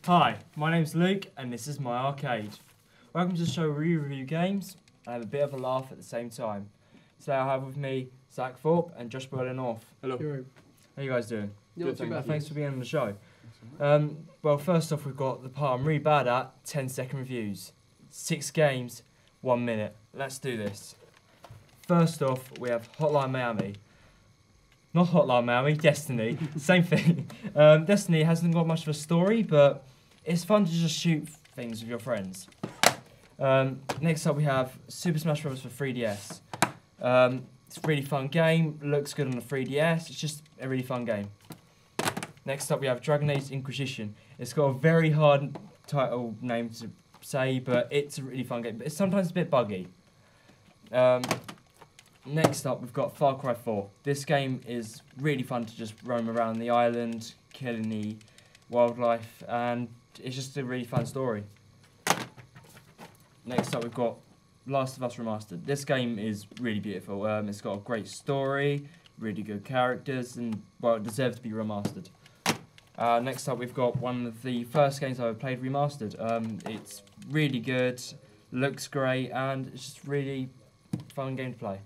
Hi, my name's Luke and this is my arcade. Welcome to the show where we review games and have a bit of a laugh at the same time. Today I have with me Zach Thorpe and Josh Burley-North. Hello. How you guys doing? Good, Thanks for being on the show. Well, first off we've got the part I'm really bad at, 10-second reviews. 6 games, 1 minute. Let's do this. First off we have Hotline Miami. Not Hotline Miami, Destiny. Same thing. Destiny hasn't got much of a story, but it's fun to just shoot things with your friends. Next up we have Super Smash Bros. For 3DS. It's a really fun game, looks good on the 3DS, it's just a really fun game. Next up we have Dragon Age Inquisition. It's got a very hard title name to say, but it's a really fun game, but it's sometimes a bit buggy. Next up we've got Far Cry 4. This game is really fun to just roam around the island, killing the wildlife, and it's just a really fun story. Next up we've got Last of Us Remastered. This game is really beautiful. It's got a great story, really good characters, and well, it deserves to be remastered. Next up we've got one of the first games I've ever played remastered. It's really good, looks great, and it's just really fun game to play.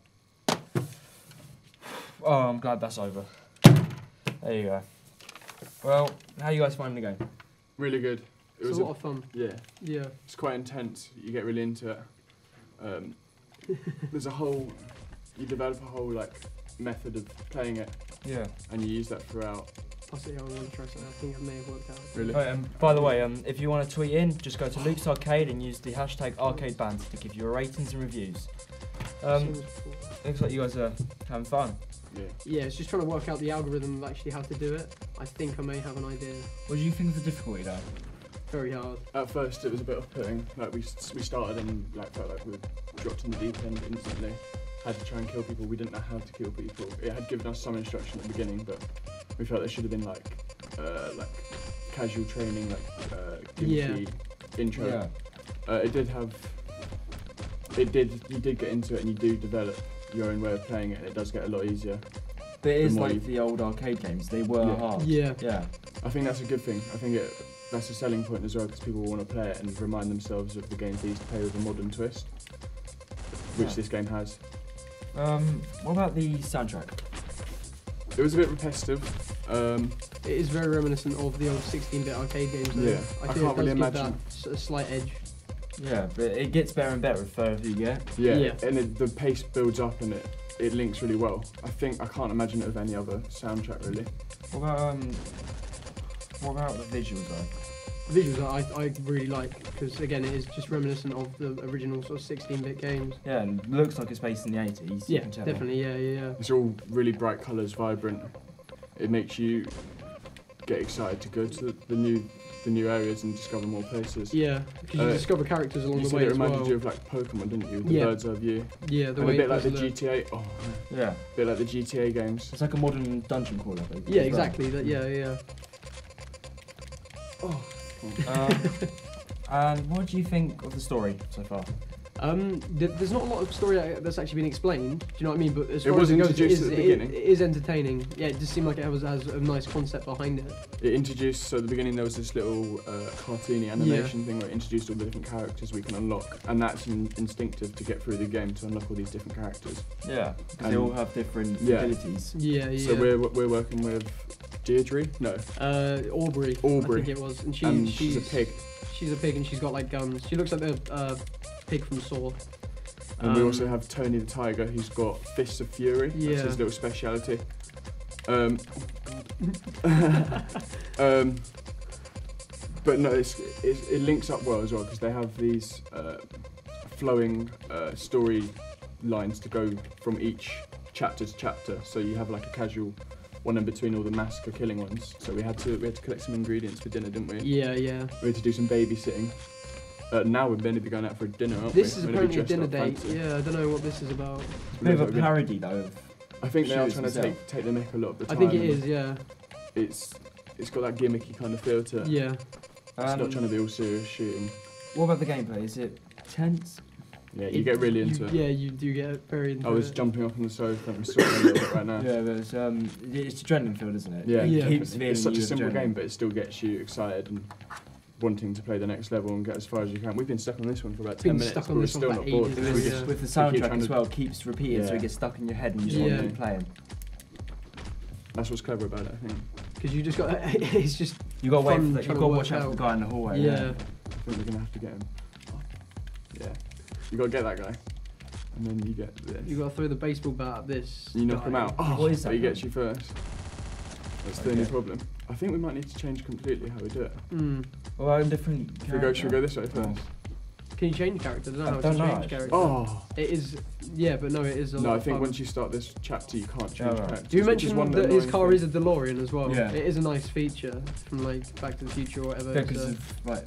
Oh, I'm glad that's over. There you go. Well, how you guys finding the game? Really good. It was a lot of fun. Yeah. Yeah. It's quite intense. You get really into it. There's a whole, you develop a whole like method of playing it. Yeah. And you use that throughout. Possibly I want to try something. I think it may have worked out. Really? Right, by the way, if you want to tweet in, just go to Luke's Arcade and use the hashtag ArcadeBand to give your ratings and reviews. Looks like you guys are having fun. Yeah. Yeah, it's just trying to work out the algorithm of actually how to do it. I think I may have an idea. What do you think of the difficulty though? Very hard. At first it was a bit off-putting. Like we started and like felt like we dropped in the deep end instantly. Had to try and kill people. We didn't know how to kill people. It had given us some instruction at the beginning, but we felt there should have been like casual training, like gimmicky intro. Yeah. You did get into it and you do develop your own way of playing it, and it does get a lot easier. But it is like the old arcade games, they were hard. Yeah. Yeah. I think that's a good thing. I think that's a selling point as well, because people want to play it and remind themselves of the games they used to play with a modern twist, which this game has. What about the soundtrack? It was a bit repetitive. It is very reminiscent of the old 16-bit arcade games though. Yeah, I can't really imagine. That a slight edge. Yeah, but it gets better and better the further you get. Yeah. And the pace builds up and it links really well. I can't imagine it with any other soundtrack really. What about the visuals though? The visuals I really like, because again it is just reminiscent of the original sort of 16-bit games. Yeah, and it looks like it's based in the 80s. Yeah, definitely, yeah. It's all really bright colours, vibrant. It makes you get excited to go to the new areas and discover more places. Yeah, because you discover characters along the way it as well. reminded you of like Pokemon, didn't you? With the bird's eye view. Yeah, the way a bit like the GTA. Oh, yeah. A bit like the GTA games. It's like a modern dungeon crawler. Yeah, exactly. That. Yeah. Oh. And what do you think of the story so far? There's not a lot of story that's actually been explained. Do you know what I mean? But as far it was as it goes, introduced at the beginning. It is entertaining. Yeah, it just seemed like it has a nice concept behind it. It introduced, so at the beginning there was this little cartoony animation thing where it introduced all the different characters we can unlock, and that's instinctive to get through the game, to unlock all these different characters. Yeah, because they all have different abilities. Yeah. So we're working with Deirdre? No. Aubrey. I think it was, and she's a pig. She's a pig, and she's got like she looks like the pig from Saw. And we also have Tony the Tiger, who's got Fists of Fury. Yeah. That's his little speciality. But no, it links up well as well, because they have these flowing story lines to go from each chapter to chapter. So you have like a casual one in between all the massacre killing ones. So we had to collect some ingredients for dinner, didn't we? Yeah. We had to do some babysitting. Now we're going to be going out for dinner, aren't we? This is apparently a dinner date. Fancy. Yeah, I don't know what this is about. It's a bit of a parody though. I think they are trying to take the mick a lot of the time. I think it is, yeah. It's got that gimmicky kind of feel to it. Yeah. It's not trying to be all serious shooting. What about the gameplay? Is it tense? Yeah, you get really into it. Yeah, you do get very into it. I was jumping up on the sofa and I'm sweating a little bit right now. Yeah, but it's adrenaline filled, isn't it? Yeah, It keeps feeling it's such a you simple adrenaline. game, but it still gets you excited. And wanting to play the next level and get as far as you can. We've been stuck on this one for about 10 Been minutes, stuck but on we're this one still for not bored. ages, We yeah. just- With the we keep soundtrack trying as to- well, keeps repeating, so Yeah. it gets stuck in your head and you just Yeah. want to keep playing. That's what's clever about it, I think. Because you just got, it's just You got to wait for fun the, you trying got to to watch work out for the out. guy in the hallway. Yeah. I think we're gonna have to get him. Yeah. You gotta get that guy. And then you get this. You got to throw the baseball bat at this. You knock guy. him out. What is But that he gets then? you first. That's the Okay. only problem. I think we might need to change completely how we do it. Mm. Well, I'm different. Should we go this way first? Can you change character? I don't know I how don't to know, change actually. character. Oh! It is, yeah, but no, it is a lot No, I of think fun. once you start this chapter, you can't change Oh, right. characters. Do you which is mention one that his annoying car thing. is a DeLorean as well? Yeah. It is a nice feature from like Back to the Future or whatever. Because so- of like,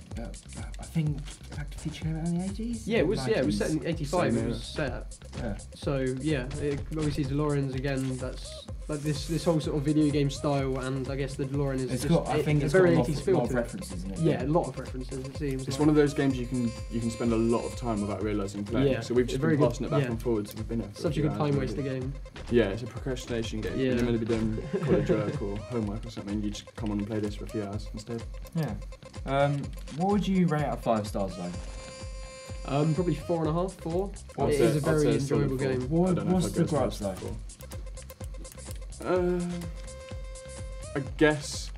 I think Back to the Future came out in the 80s. Yeah, it was. Yeah, it was set 90s. in '85. Same It was set. Yeah. So yeah, obviously DeLoreans again. That's like this whole sort of video game style, and I guess the DeLorean is It's just got. I think a it's very got a 80s lot feel of to it. references in it. Yeah, a lot of references. It seems. It's like. one of those games you can spend a lot of time without realising playing. Yeah, So we've it's just very been good- passing it back yeah. and forwards. We've been here for Such a few good hours time already. waster game. Yeah, it's a procrastination game. Yeah. When you're meant to be doing college work or homework or something, you just come on and play this for a few hours instead. Yeah. What would you rate out of 5 stars though? Probably 4.5, 4. I'd It say- is a I'd very say a solid enjoyable 4. game. I What, don't know what's if I'd the go as gripes high like? as 4. I guess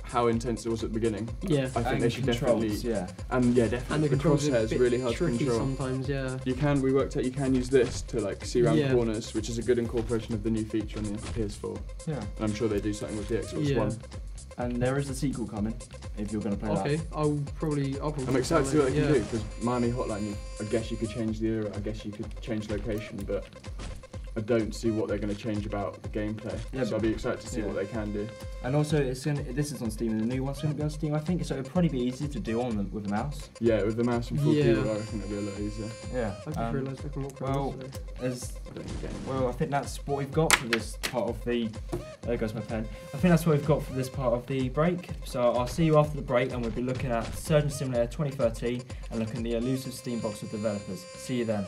how intense it was at the beginning. Yeah. I think And they should controls, definitely. yeah. And yeah, definitely. And the the controls are a crosshairs bit really hard to tricky control. sometimes. Yeah. We worked out you can use this to like see around Yeah. corners, which is a good incorporation of the new feature on the PS4. Yeah. And I'm sure they do something with the Xbox Yeah. One. And there is a sequel coming if you're going to play Okay. that. I'll probably. I'm excited to see what they can yeah. do because Miami Hotline, I guess you could change the era, I guess you could change location, but I don't see what they're going to change about the gameplay. Yeah, so I'll be excited to see yeah. what they can do. And also, this is on Steam, and the new one's going to be on Steam, I think. So it'll probably be easy to do with the mouse. Yeah, with the mouse and full Yeah. keyboard, I reckon it'll be a lot easier. Yeah. I just realised I can walk well, around. So. As I don't think getting well, I think that's what we've got for this part of the. There goes my pen. I think that's what we've got for this part of the break. So I'll see you after the break, and we'll be looking at Surgeon Simulator 2013 and looking at the elusive Steam box of developers. See you then.